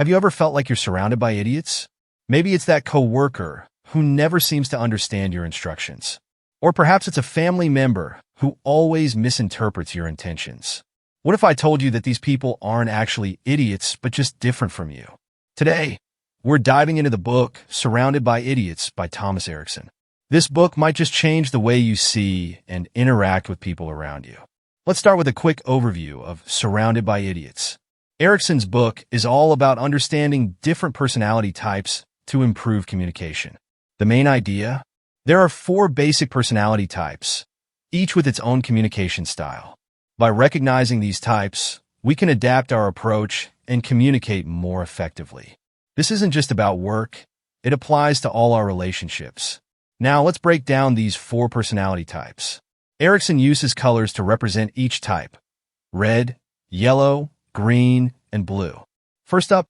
Have you ever felt like you're surrounded by idiots? Maybe it's that coworker who never seems to understand your instructions. Or perhaps it's a family member who always misinterprets your intentions. What if I told you that these people aren't actually idiots, but just different from you? Today, we're diving into the book Surrounded by Idiots by Thomas Erikson. This book might just change the way you see and interact with people around you. Let's start with a quick overview of Surrounded by Idiots. Erikson's book is all about understanding different personality types to improve communication. The main idea? There are 4 basic personality types, each with its own communication style. By recognizing these types, we can adapt our approach and communicate more effectively. This isn't just about work, it applies to all our relationships. Now let's break down these 4 personality types. Erikson uses colors to represent each type: red, yellow, green, and blue. First up,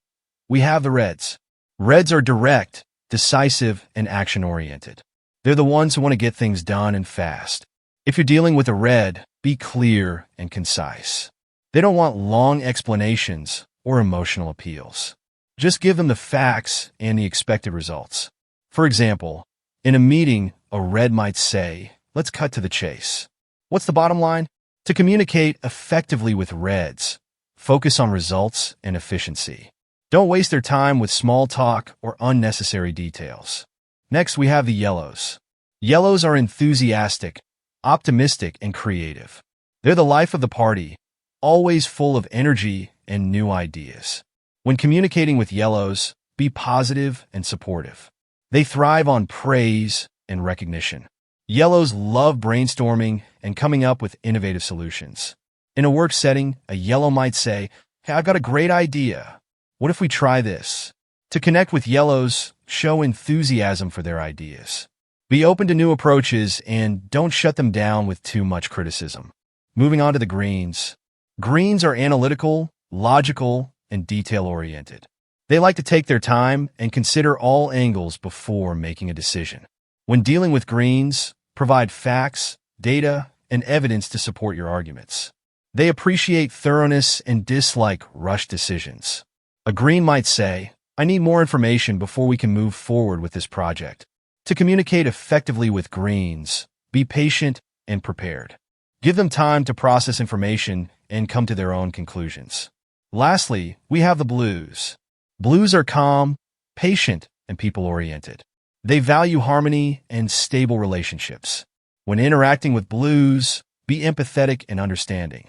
we have the reds. Reds are direct, decisive, and action-oriented. They're the ones who want to get things done and fast. If you're dealing with a red, be clear and concise. They don't want long explanations or emotional appeals. Just give them the facts and the expected results. For example, in a meeting, a red might say, "Let's cut to the chase." What's the bottom line? To communicate effectively with reds, focus on results and efficiency. Don't waste their time with small talk or unnecessary details. Next, we have the yellows. Yellows are enthusiastic, optimistic, and creative. They're the life of the party, always full of energy and new ideas. When communicating with yellows, be positive and supportive. They thrive on praise and recognition. Yellows love brainstorming and coming up with innovative solutions. In a work setting, a yellow might say, "Hey, I've got a great idea. What if we try this?" To connect with yellows, show enthusiasm for their ideas. Be open to new approaches and don't shut them down with too much criticism. Moving on to the greens. Greens are analytical, logical, and detail-oriented. They like to take their time and consider all angles before making a decision. When dealing with greens, provide facts, data, and evidence to support your arguments. They appreciate thoroughness and dislike rushed decisions. A green might say, "I need more information before we can move forward with this project." To communicate effectively with greens, be patient and prepared. Give them time to process information and come to their own conclusions. Lastly, we have the blues. Blues are calm, patient, and people-oriented. They value harmony and stable relationships. When interacting with blues, be empathetic and understanding.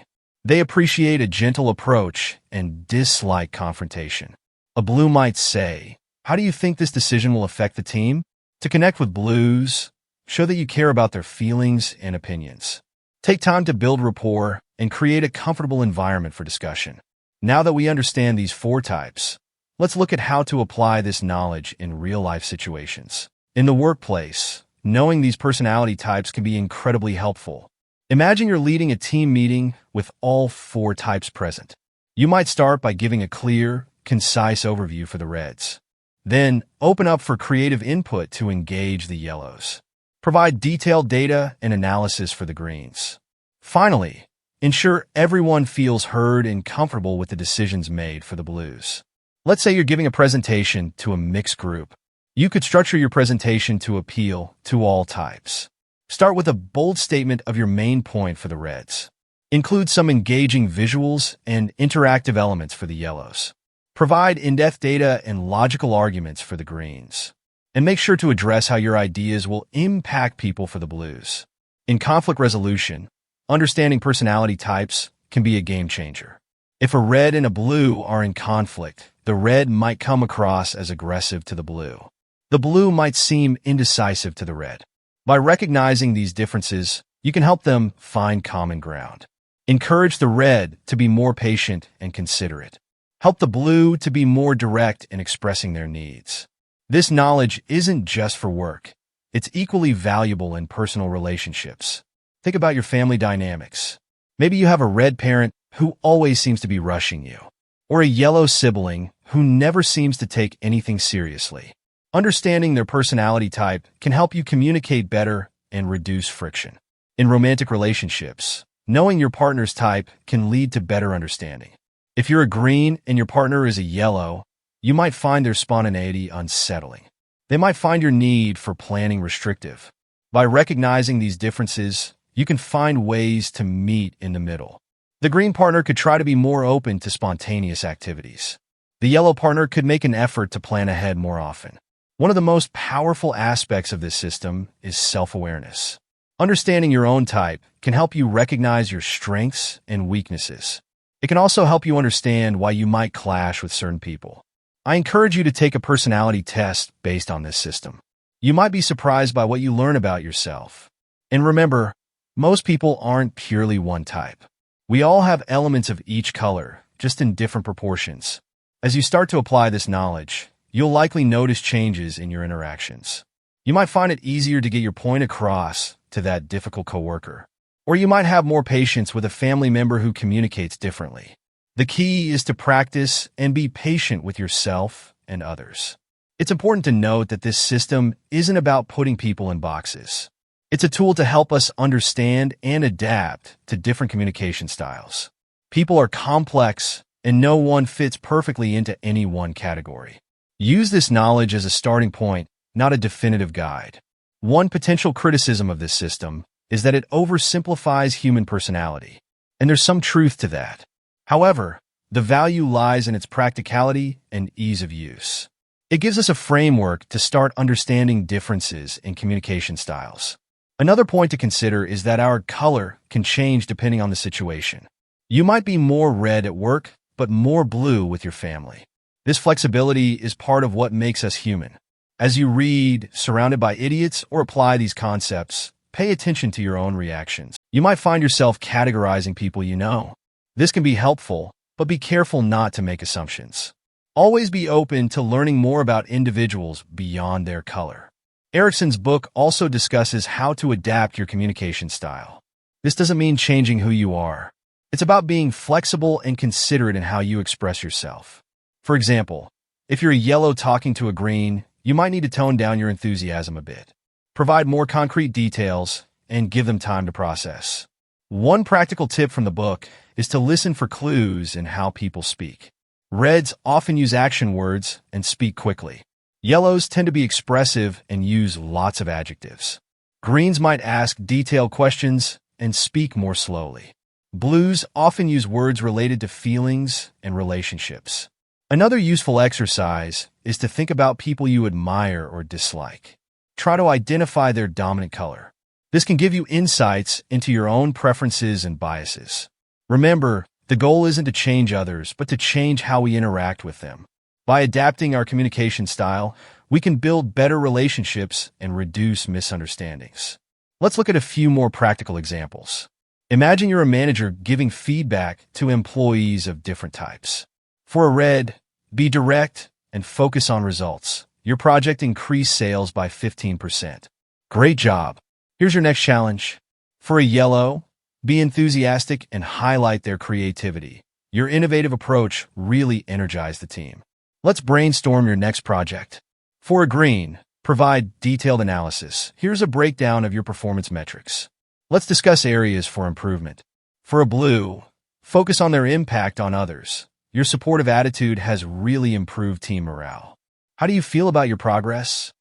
They appreciate a gentle approach and dislike confrontation. A blue might say, "How do you think this decision will affect the team?" To connect with blues, show that you care about their feelings and opinions. Take time to build rapport and create a comfortable environment for discussion. Now that we understand these 4 types, let's look at how to apply this knowledge in real-life situations. In the workplace, knowing these personality types can be incredibly helpful. Imagine you're leading a team meeting with all 4 types present. You might start by giving a clear, concise overview for the reds. Then, open up for creative input to engage the yellows. Provide detailed data and analysis for the greens. Finally, ensure everyone feels heard and comfortable with the decisions made for the blues. Let's say you're giving a presentation to a mixed group. You could structure your presentation to appeal to all types. Start with a bold statement of your main point for the reds. Include some engaging visuals and interactive elements for the yellows. Provide in-depth data and logical arguments for the greens. And make sure to address how your ideas will impact people for the blues. In conflict resolution, understanding personality types can be a game changer. If a red and a blue are in conflict, the red might come across as aggressive to the blue. The blue might seem indecisive to the red. By recognizing these differences, you can help them find common ground. Encourage the red to be more patient and considerate. Help the blue to be more direct in expressing their needs. This knowledge isn't just for work. It's equally valuable in personal relationships. Think about your family dynamics. Maybe you have a red parent who always seems to be rushing you, or a yellow sibling who never seems to take anything seriously. Understanding their personality type can help you communicate better and reduce friction. In romantic relationships, knowing your partner's type can lead to better understanding. If you're a green and your partner is a yellow, you might find their spontaneity unsettling. They might find your need for planning restrictive. By recognizing these differences, you can find ways to meet in the middle. The green partner could try to be more open to spontaneous activities. The yellow partner could make an effort to plan ahead more often. One of the most powerful aspects of this system is self-awareness. Understanding your own type can help you recognize your strengths and weaknesses. It can also help you understand why you might clash with certain people. I encourage you to take a personality test based on this system. You might be surprised by what you learn about yourself. And remember, most people aren't purely one type. We all have elements of each color, just in different proportions. As you start to apply this knowledge, you'll likely notice changes in your interactions. You might find it easier to get your point across to that difficult coworker. Or you might have more patience with a family member who communicates differently. The key is to practice and be patient with yourself and others. It's important to note that this system isn't about putting people in boxes. It's a tool to help us understand and adapt to different communication styles. People are complex, and no one fits perfectly into any one category. Use this knowledge as a starting point, not a definitive guide. One potential criticism of this system is that it oversimplifies human personality, and there's some truth to that. However, the value lies in its practicality and ease of use. It gives us a framework to start understanding differences in communication styles. Another point to consider is that our color can change depending on the situation. You might be more red at work, but more blue with your family. This flexibility is part of what makes us human. As you read Surrounded by Idiots or apply these concepts, pay attention to your own reactions. You might find yourself categorizing people you know. This can be helpful, but be careful not to make assumptions. Always be open to learning more about individuals beyond their color. Erikson's book also discusses how to adapt your communication style. This doesn't mean changing who you are. It's about being flexible and considerate in how you express yourself. For example, if you're a yellow talking to a green, you might need to tone down your enthusiasm a bit. Provide more concrete details and give them time to process. One practical tip from the book is to listen for clues in how people speak. Reds often use action words and speak quickly. Yellows tend to be expressive and use lots of adjectives. Greens might ask detailed questions and speak more slowly. Blues often use words related to feelings and relationships. Another useful exercise is to think about people you admire or dislike. Try to identify their dominant color. This can give you insights into your own preferences and biases. Remember, the goal isn't to change others, but to change how we interact with them. By adapting our communication style, we can build better relationships and reduce misunderstandings. Let's look at a few more practical examples. Imagine you're a manager giving feedback to employees of different types. For a red, be direct and focus on results. Your project increased sales by 15%. Great job. Here's your next challenge. For a yellow, be enthusiastic and highlight their creativity. Your innovative approach really energized the team. Let's brainstorm your next project. For a green, provide detailed analysis. Here's a breakdown of your performance metrics. Let's discuss areas for improvement. For a blue, focus on their impact on others. Your supportive attitude has really improved team morale. How do you feel about your progress?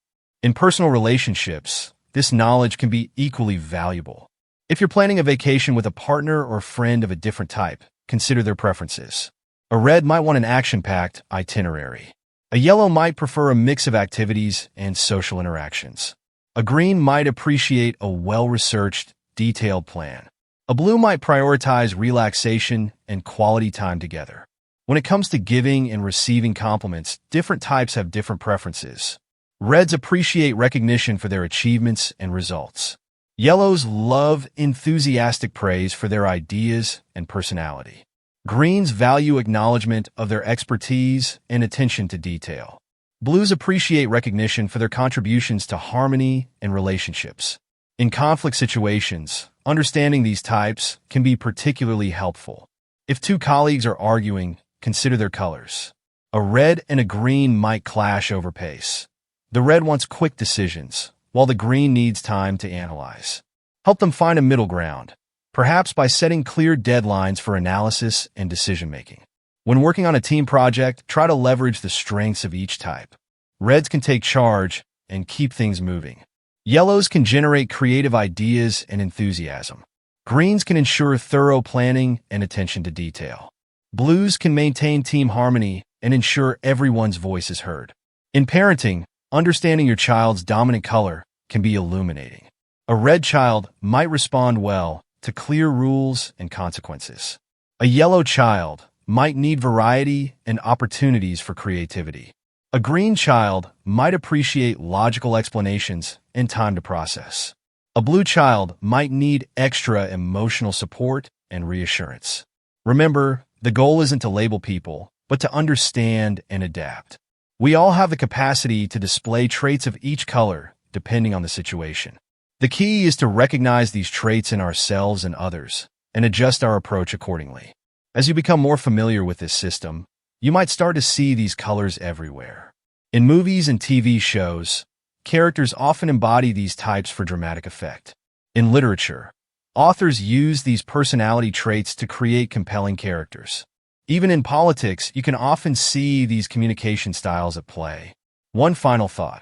In personal relationships, this knowledge can be equally valuable. If you're planning a vacation with a partner or friend of a different type, consider their preferences. A red might want an action-packed itinerary. A yellow might prefer a mix of activities and social interactions. A green might appreciate a well-researched, detailed plan. A blue might prioritize relaxation and quality time together. When it comes to giving and receiving compliments, different types have different preferences. Reds appreciate recognition for their achievements and results. Yellows love enthusiastic praise for their ideas and personality. Greens value acknowledgement of their expertise and attention to detail. Blues appreciate recognition for their contributions to harmony and relationships. In conflict situations, understanding these types can be particularly helpful. If two colleagues are arguing, consider their colors. A red and a green might clash over pace. The red wants quick decisions, while the green needs time to analyze. Help them find a middle ground, perhaps by setting clear deadlines for analysis and decision-making. When working on a team project, try to leverage the strengths of each type. Reds can take charge and keep things moving. Yellows can generate creative ideas and enthusiasm. Greens can ensure thorough planning and attention to detail. Blues can maintain team harmony and ensure everyone's voice is heard. In parenting, understanding your child's dominant color can be illuminating. A red child might respond well to clear rules and consequences. A yellow child might need variety and opportunities for creativity. A green child might appreciate logical explanations and time to process. A blue child might need extra emotional support and reassurance. Remember, the goal isn't to label people, but to understand and adapt. We all have the capacity to display traits of each color, depending on the situation. The key is to recognize these traits in ourselves and others, and adjust our approach accordingly. As you become more familiar with this system, you might start to see these colors everywhere. In movies and TV shows, characters often embody these types for dramatic effect. In literature, authors use these personality traits to create compelling characters. Even in politics, you can often see these communication styles at play. One final thought.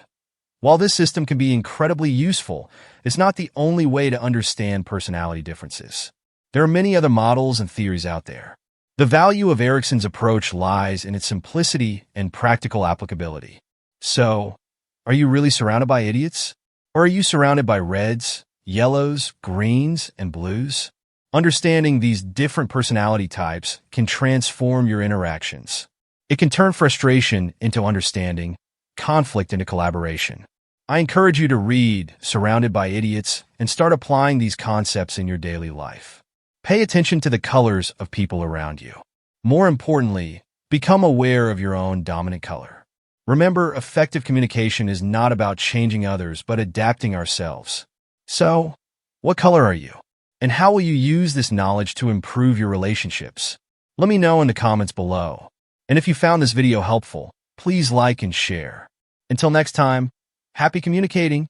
While this system can be incredibly useful, it's not the only way to understand personality differences. There are many other models and theories out there. The value of Erikson's approach lies in its simplicity and practical applicability. So, are you really surrounded by idiots? Or are you surrounded by reds, yellows, greens, and blues? Understanding these different personality types can transform your interactions. It can turn frustration into understanding, conflict into collaboration. I encourage you to read Surrounded by Idiots and start applying these concepts in your daily life. Pay attention to the colors of people around you. More importantly, become aware of your own dominant color. Remember, effective communication is not about changing others, but adapting ourselves. So, what color are you? And how will you use this knowledge to improve your relationships? Let me know in the comments below. And if you found this video helpful, please like and share. Until next time, happy communicating!